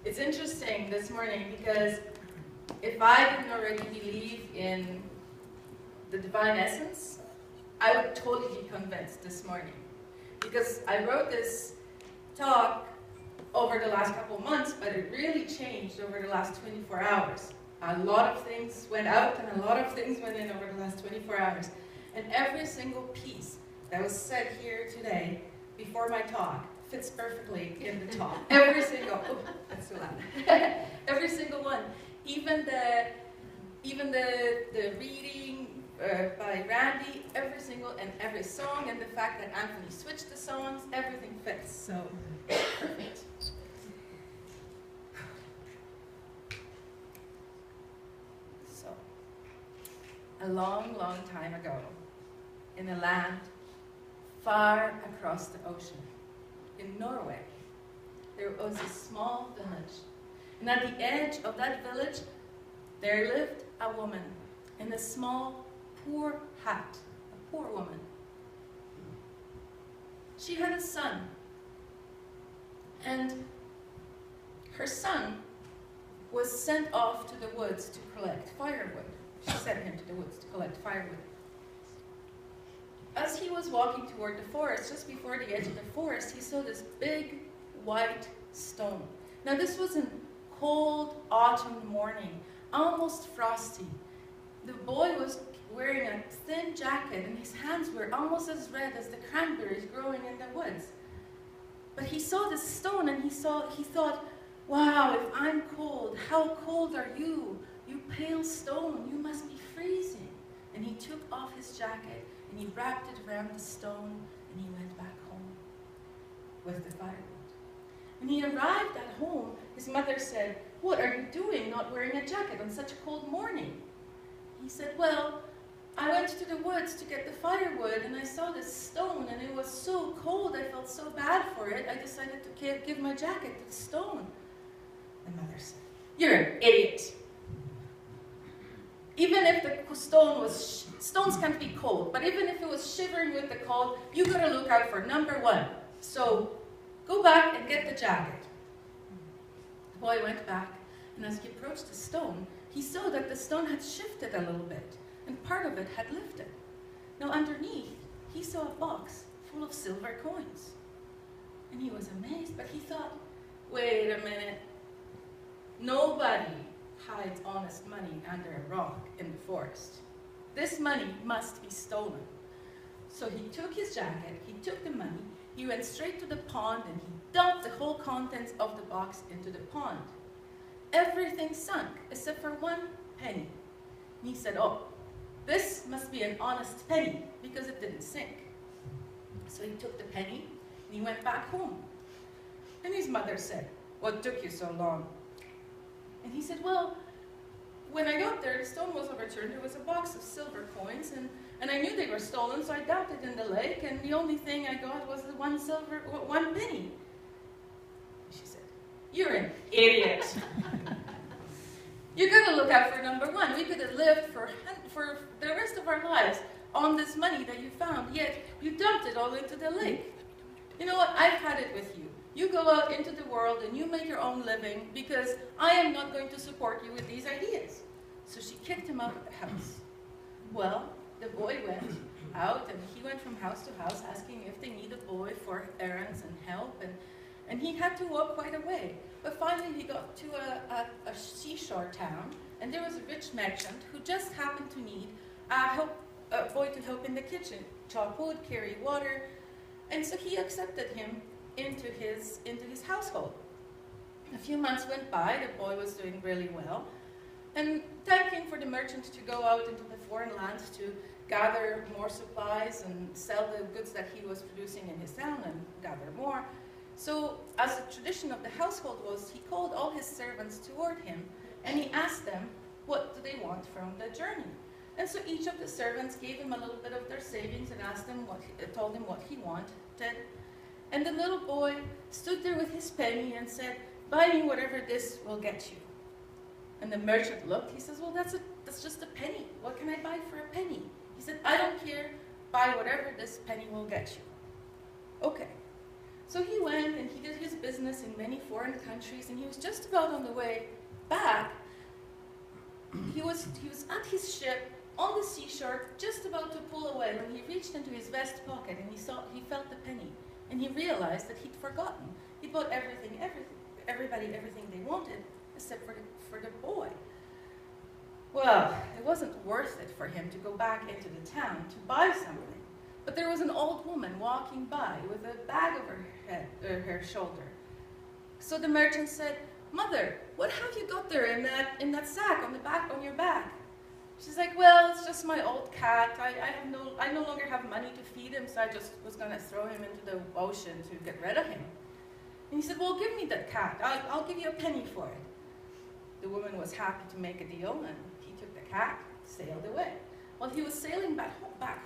It's interesting this morning because if I didn't already believe in the divine essence, I would totally be convinced this morning. Because I wrote this talk over the last couple of months, but it really changed over the last 24 hours. A lot of things went out and a lot of things went in over the last 24 hours. And every single piece that was said here today before my talk fits perfectly in the talk. Every single, oh, that's so loud. Every single one. Even the reading by Randy, every single and every song, and the fact that Anthony switched the songs, everything fits. So perfect. So, a long, long time ago, in a land far across the ocean, in Norway, there was a small village. And at the edge of that village, there lived a woman in a small, poor hut, a poor woman. She had a son, and her son was sent off to the woods to collect firewood. She sent him to the woods to collect firewood. As he was walking toward the forest, just before the edge of the forest, he saw this big white stone. Now this was a cold autumn morning, almost frosty. The boy was wearing a thin jacket and his hands were almost as red as the cranberries growing in the woods. But he saw this stone and he thought, wow, if I'm cold, how cold are you? You pale stone, you must be freezing. And he took off his jacket and he wrapped it around the stone and he went back home with the firewood. When he arrived at home, his mother said, "What are you doing not wearing a jacket on such a cold morning?" He said, "Well, I went to the woods to get the firewood and I saw this stone and it was so cold, I felt so bad for it, I decided to give my jacket to the stone." The mother said, "You're an idiot. Even if the stone was, stones can't be cold, but even if it was shivering with the cold, you gotta look out for number one. So go back and get the jacket." The boy went back, and as he approached the stone, he saw that the stone had shifted a little bit, and part of it had lifted. Now underneath, he saw a box full of silver coins. And he was amazed, but he thought, wait a minute, nobody hides honest money under a rock in the forest. This money must be stolen. So he took his jacket, he took the money, he went straight to the pond and he dumped the whole contents of the box into the pond. Everything sunk except for one penny. And he said, "Oh, this must be an honest penny because it didn't sink." So he took the penny and he went back home. And his mother said, "What took you so long?" And he said, "Well, when I got there, the stone was overturned. There was a box of silver coins, and I knew they were stolen, so I dumped it in the lake, and the only thing I got was the one penny." She said, "You're an idiot. You gotta look out for number one. We could have lived for the rest of our lives on this money that you found, yet you dumped it all into the lake. You know what? I've had it with you. You go out into the world and you make your own living because I am not going to support you with these ideas." So she kicked him out of the house. Well, the boy went out and he went from house to house asking if they need a boy for errands and help, and he had to walk quite a way. But finally he got to a seashore town, and there was a rich merchant who just happened to need a boy to help in the kitchen, chop wood, carry water, and so he accepted him into his household. A few months went by, the boy was doing really well, and time came for the merchant to go out into the foreign lands to gather more supplies and sell the goods that he was producing in his town and gather more. So, as the tradition of the household was, he called all his servants toward him and he asked them what do they want from the journey. And so each of the servants gave him a little bit of their savings and told him what he wanted. And the little boy stood there with his penny and said, "Buy me whatever this will get you." And the merchant looked, he says, "Well, that's just a penny. What can I buy for a penny?" He said, "I don't care. Buy whatever this penny will get you." Okay. So he went and he did his business in many foreign countries, and he was just about on the way back. He was at his ship on the seashore, just about to pull away, when he reached into his vest pocket and he felt the penny, and he realized that he'd forgotten. He bought everybody everything they wanted, except for the boy. Well, it wasn't worth it for him to go back into the town to buy something. But there was an old woman walking by with a bag over her shoulder. So the merchant said, "Mother, what have you got there in that sack on your back?" She's like, "Well, it's just my old cat. I no longer have money to feed him, so I just was going to throw him into the ocean to get rid of him." And he said, "Well, give me that cat. I'll give you a penny for it." The woman was happy to make a deal, and he took the cat, sailed away. While he was sailing back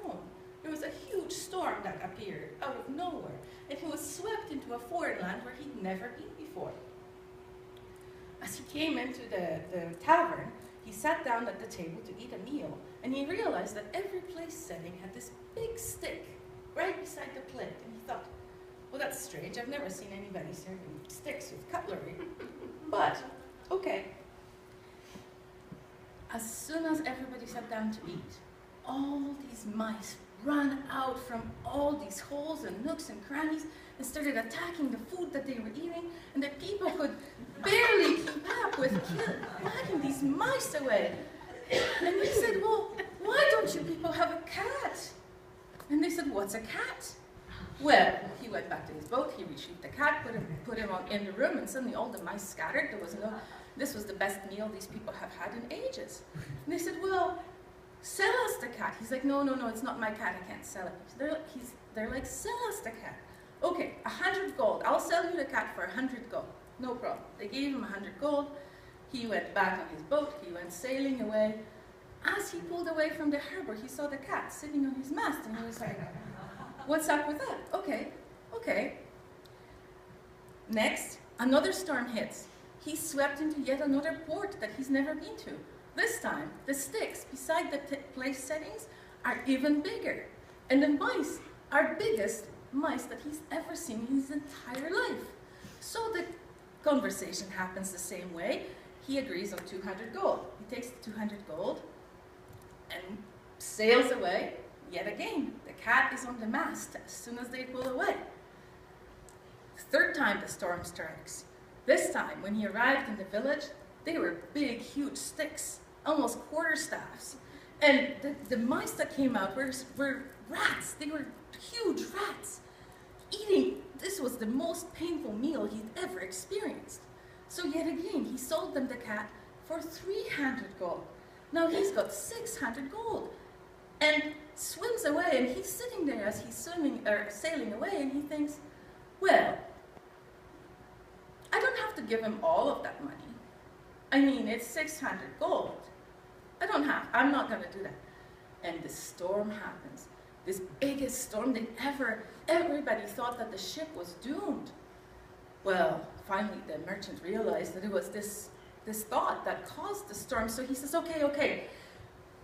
home, there was a huge storm that appeared out of nowhere, and he was swept into a foreign land where he'd never been before. As he came into the tavern, he sat down at the table to eat a meal, and he realized that every place setting had this big stick right beside the plate, and he thought, well, that's strange. I've never seen anybody serving sticks with cutlery, but okay. As soon as everybody sat down to eat, all these mice ran out from all these holes and nooks and crannies and started attacking the food that they were eating, and the people could barely keep up with whacking these mice away. And he said, "Well, why don't you people have a cat?" And they said, "What's a cat?" Well, he went back to his boat, he retrieved the cat, put him in the room, and suddenly all the mice scattered. This was the best meal these people have had in ages. And they said, "Well, sell us the cat." He's like, no, it's not my cat, I can't sell it. They're like, "Sell us the cat." "Okay, 100 gold. I'll sell you the cat for 100 gold. No problem." They gave him 100 gold. He went back on his boat. He went sailing away. As he pulled away from the harbor, he saw the cat sitting on his mast, and he was like, "What's up with that?" Okay. Next, another storm hits. He's swept into yet another port that he's never been to. This time, the sticks beside the place settings are even bigger, and the mice are biggest mice that he's ever seen in his entire life. So the conversation happens the same way. He agrees on 200 gold. He takes the 200 gold and sails away yet again. The cat is on the mast as soon as they pull away. The third time the storm strikes. This time, when he arrived in the village, they were big, huge sticks, almost quarterstaffs. And the mice that came out were rats. They were huge rats. This was the most painful meal he'd ever experienced. So yet again, he sold them the cat for 300 gold. Now he's got 600 gold. And swims away, and he's sitting there as he's sailing away, and he thinks, well, I don't have to give him all of that money. I mean, it's 600 gold. I'm not going to do that. And the storm happens. This biggest storm than ever. Everybody thought that the ship was doomed. Well, finally the merchant realized that it was this thought that caused the storm. So he says, okay,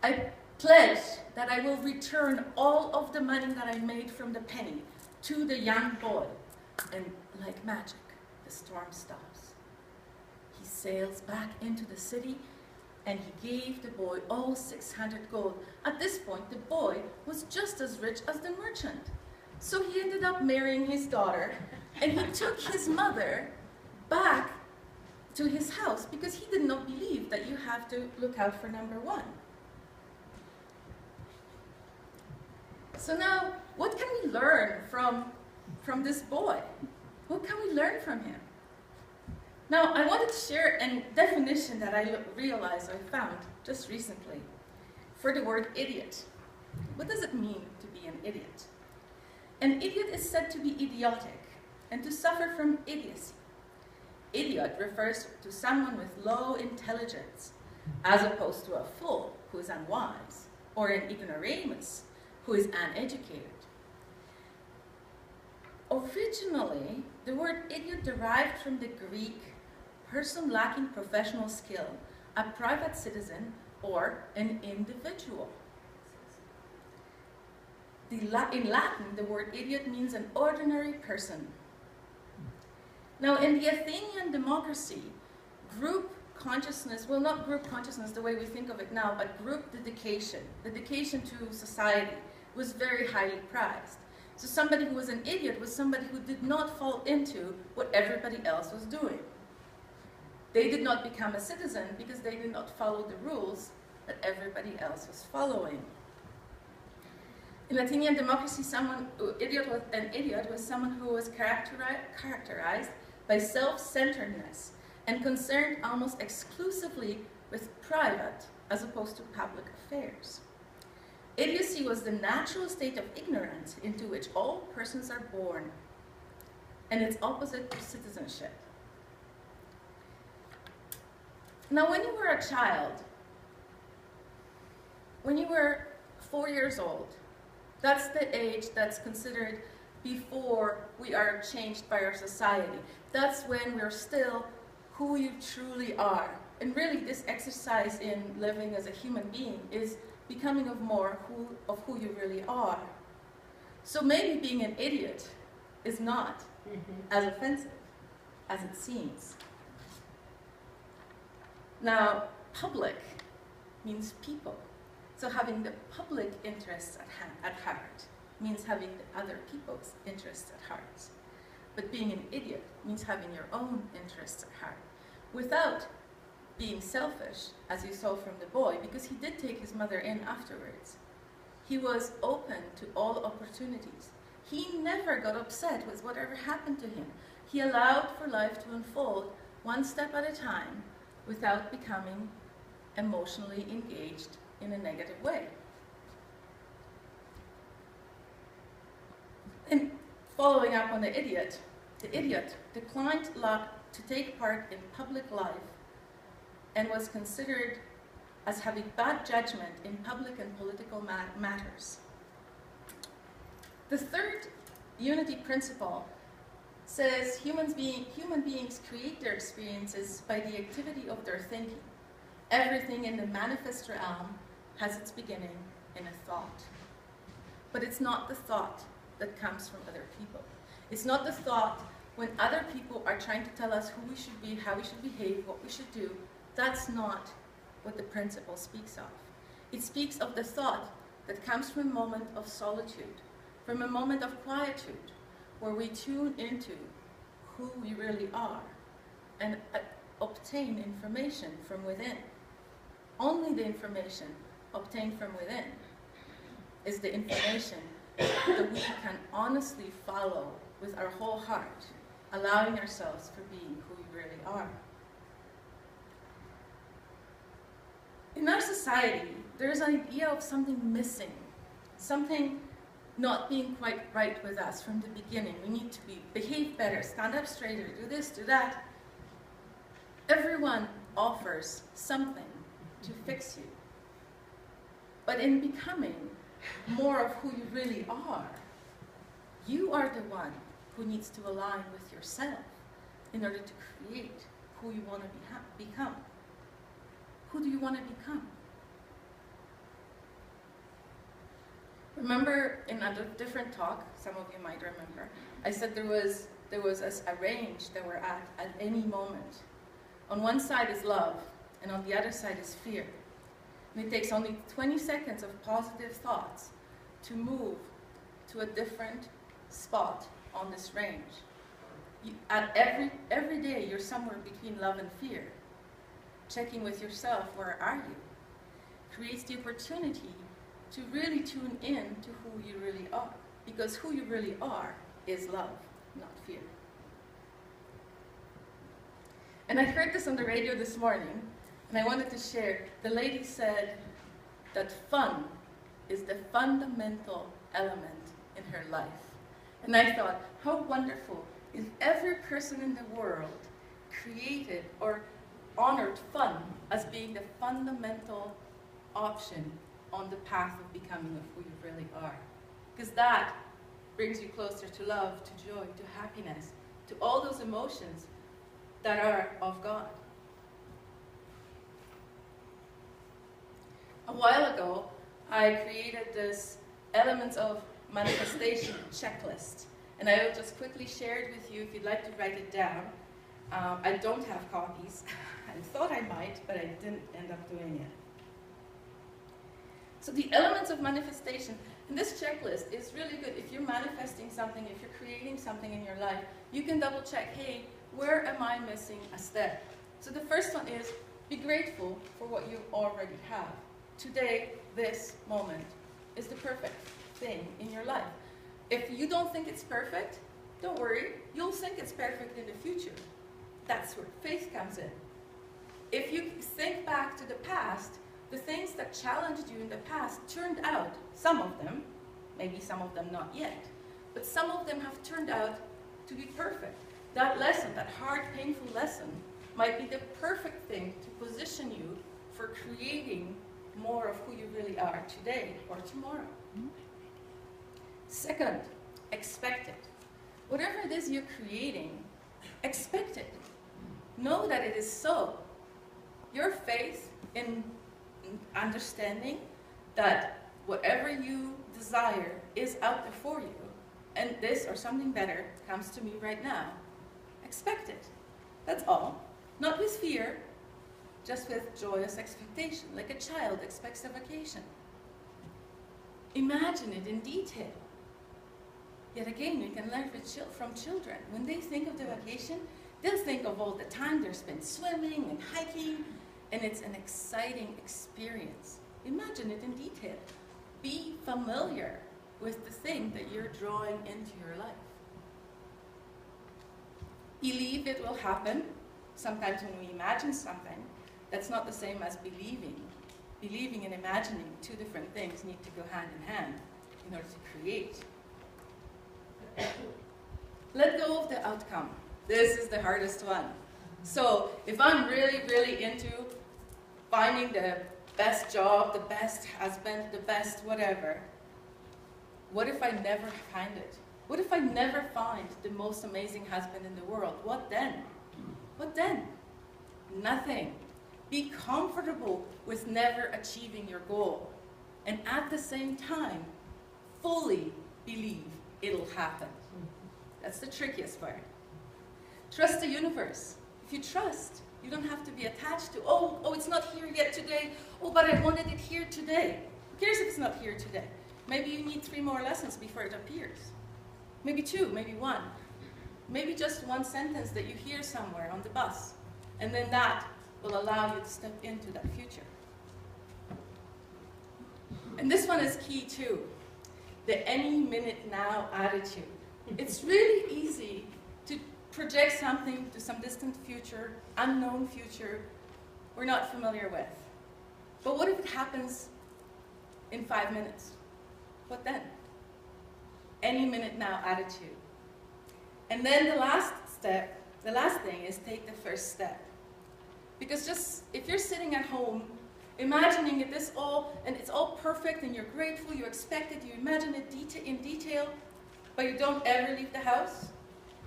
I pledge that I will return all of the money that I made from the penny to the young boy. And like magic, the storm stops. He sails back into the city, and he gave the boy all 600 gold. At this point, the boy was just as rich as the merchant. So he ended up marrying his daughter, and he took his mother back to his house because he did not believe that you have to look out for number one. So now, what can we learn from this boy? What can we learn from him? Now, I wanted to share a definition that I found just recently for the word idiot. What does it mean to be an idiot? An idiot is said to be idiotic and to suffer from idiocy. Idiot refers to someone with low intelligence, as opposed to a fool who is unwise, or an ignoramus who is uneducated. Originally, the word idiot derived from the Greek person lacking professional skill, a private citizen, or an individual. In Latin, the word idiot means an ordinary person Now, in the Athenian democracy, group consciousness, well, not group consciousness the way we think of it now, but group dedication to society was very highly prized. So somebody who was an idiot was somebody who did not fall into what everybody else was doing. They did not become a citizen because they did not follow the rules that everybody else was following. In Athenian democracy, an idiot was someone who was characterized by self-centeredness and concerned almost exclusively with private as opposed to public affairs. Idiocy was the natural state of ignorance into which all persons are born, and its opposite to citizenship. Now, when you were a child, when you were 4 years old, that's the age that's considered before we are changed by our society. That's when we're still who you truly are. And really, this exercise in living as a human being is becoming of who you really are. So maybe being an idiot is not as offensive as it seems. Now, public means people. So having the public interests at heart means having the other people's interests at heart. But being an idiot means having your own interests at heart, without being selfish, as you saw from the boy, because he did take his mother in afterwards. He was open to all opportunities. He never got upset with whatever happened to him. He allowed for life to unfold one step at a time without becoming emotionally engaged in a negative way. And following up on the idiot declined to take part in public life and was considered as having bad judgment in public and political matters. The third unity principle says human beings create their experiences by the activity of their thinking. Everything in the manifest realm has its beginning in a thought. But it's not the thought that comes from other people. It's not the thought when other people are trying to tell us who we should be, how we should behave, what we should do. That's not what the principle speaks of. It speaks of the thought that comes from a moment of solitude, from a moment of quietude, where we tune into who we really are and obtain information from within. Only the information obtained from within is the information that we can honestly follow with our whole heart, allowing ourselves for being who we really are. In our society, there's an idea of something missing, something not being quite right with us from the beginning. We need to behave better, stand up straighter, do this, do that. Everyone offers something to fix you. But in becoming more of who you really are, you are the one who needs to align with yourself in order to create who you want to become. Who do you want to become? Remember in a different talk, some of you might remember, I said there was a range that we're at any moment. On one side is love, and on the other side is fear. And it takes only 20 seconds of positive thoughts to move to a different spot on this range. Every day you're somewhere between love and fear. Checking with yourself, where are you? Creates the opportunity to really tune in to who you really are. Because who you really are is love, not fear. And I heard this on the radio this morning, and I wanted to share. The lady said that fun is the fundamental element in her life. And I thought, how wonderful if every person in the world created or honored fun as being the fundamental option on the path of becoming of who you really are. Because that brings you closer to love, to joy, to happiness, to all those emotions that are of God. A while ago, I created this Elements of Manifestation checklist. And I will just quickly share it with you if you'd like to write it down. I don't have copies. I thought I might, but I didn't end up doing it. So the elements of manifestation, and this checklist is really good. If you're manifesting something, if you're creating something in your life, you can double check, hey, where am I missing a step? So the first one is, be grateful for what you already have. Today, this moment is the perfect thing in your life. If you don't think it's perfect, don't worry, you'll think it's perfect in the future. That's where faith comes in. If you think back to the past, the things that challenged you in the past turned out, some of them, maybe some of them not yet, but some of them have turned out to be perfect. That lesson, that hard, painful lesson, might be the perfect thing to position you for creating more of who you really are today or tomorrow. Second, expect it. Whatever it is you're creating, expect it. Know that it is so. Your faith in understanding that whatever you desire is out there for you, and this or something better comes to me right now. Expect it. That's all. Not with fear, just with joyous expectation, like a child expects a vacation. Imagine it in detail. Yet again, we can learn from children. When they think of the vacation, they'll think of all the time they're spent swimming and hiking, and it's an exciting experience. Imagine it in detail. Be familiar with the thing that you're drawing into your life. Believe it will happen. Sometimes when we imagine something, that's not the same as believing. Believing and imagining, two different things, need to go hand in hand in order to create. Let go of the outcome. This is the hardest one. So if I'm really, really into finding the best job, the best husband, the best whatever, what if I never find it? What if I never find the most amazing husband in the world? What then? What then? Nothing. Be comfortable with never achieving your goal. And at the same time, fully believe it'll happen. That's the trickiest part. Trust the universe. If you trust, you don't have to be attached to, oh, it's not here yet today. Oh, but I wanted it here today. Who cares if it's not here today? Maybe you need 3 more lessons before it appears. Maybe 2, maybe 1. Maybe just one sentence that you hear somewhere on the bus. And then that will allow you to step into that future. And this one is key too. The any minute now attitude. It's really easy to project something to some distant future, unknown future, we're not familiar with. But what if it happens in 5 minutes? What then? Any minute now attitude. And then the last thing is take the first step. Because just, if you're sitting at home, imagining it it's all perfect and you're grateful, you expect it, you imagine it in detail, but you don't ever leave the house,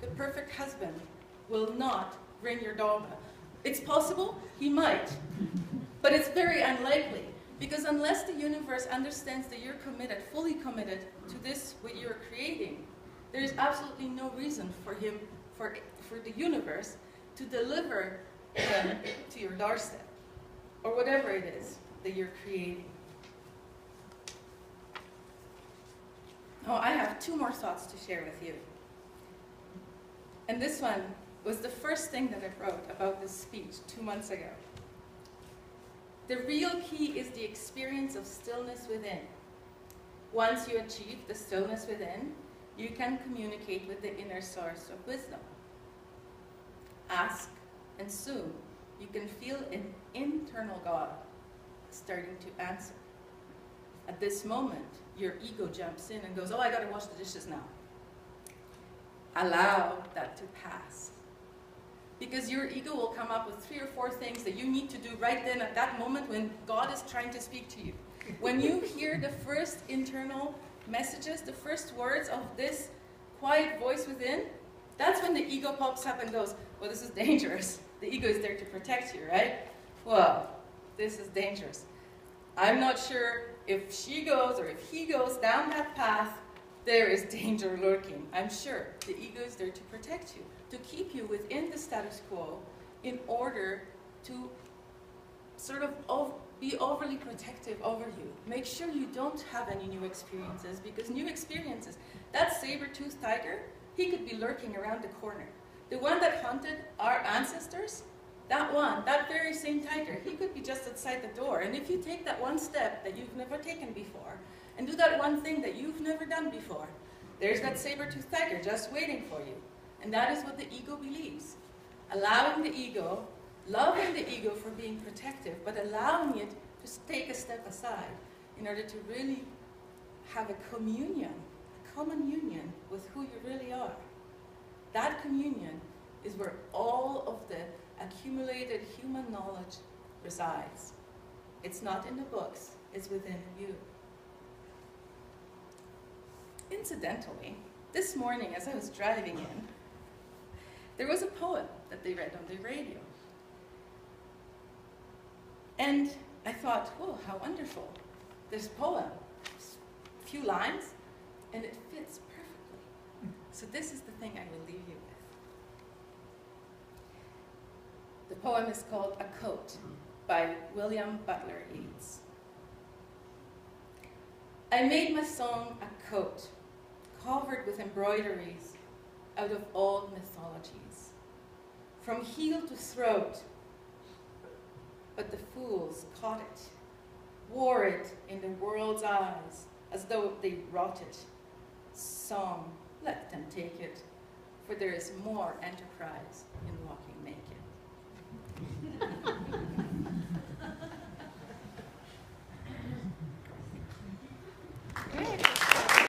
the perfect husband will not ring your doorbell. It's possible, he might, but it's very unlikely. Because unless the universe understands that you're committed, fully committed to this, what you're creating, there is absolutely no reason for the universe to deliver them to your doorstep, or whatever it is that you're creating. Oh, I have 2 more thoughts to share with you. And this one was the first thing that I wrote about this speech 2 months ago. The real key is the experience of stillness within. Once you achieve the stillness within, you can communicate with the inner source of wisdom. Ask, and soon you can feel an internal God starting to answer. At this moment, your ego jumps in and goes, oh, I gotta wash the dishes now. Allow that to pass. Because your ego will come up with 3 or 4 things that you need to do right then at that moment when God is trying to speak to you. When you hear the first internal messages, the first words of this quiet voice within, that's when the ego pops up and goes, well, this is dangerous. The ego is there to protect you, right? Well, this is dangerous. I'm not sure if she goes or if he goes down that path, there is danger lurking, I'm sure. The ego is there to protect you, to keep you within the status quo in order to sort of be overly protective over you. Make sure you don't have any new experiences, because new experiences, that saber-toothed tiger, he could be lurking around the corner. The one that hunted our ancestors, that very same tiger, he could be just outside the door. And if you take that one step that you've never taken before, and do that one thing that you've never done before, there's that saber-toothed tiger just waiting for you. And that is what the ego believes. Allowing the ego, loving the ego for being protective, but allowing it to take a step aside in order to really have a communion, a common union with who you really are. That communion is where all of the accumulated human knowledge resides. It's not in the books, it's within you. Incidentally, this morning as I was driving in, there was a poem that they read on the radio. And I thought, oh, how wonderful. This poem, a few lines, and it fits perfectly. So this is the thing I will leave you with. The poem is called A Coat by William Butler Yeats. I made my song a coat, covered with embroideries out of old mythologies, from heel to throat, but the fools caught it, wore it in the world's eyes, as though they rotted. Song, let them take it, for there is more enterprise in walking naked.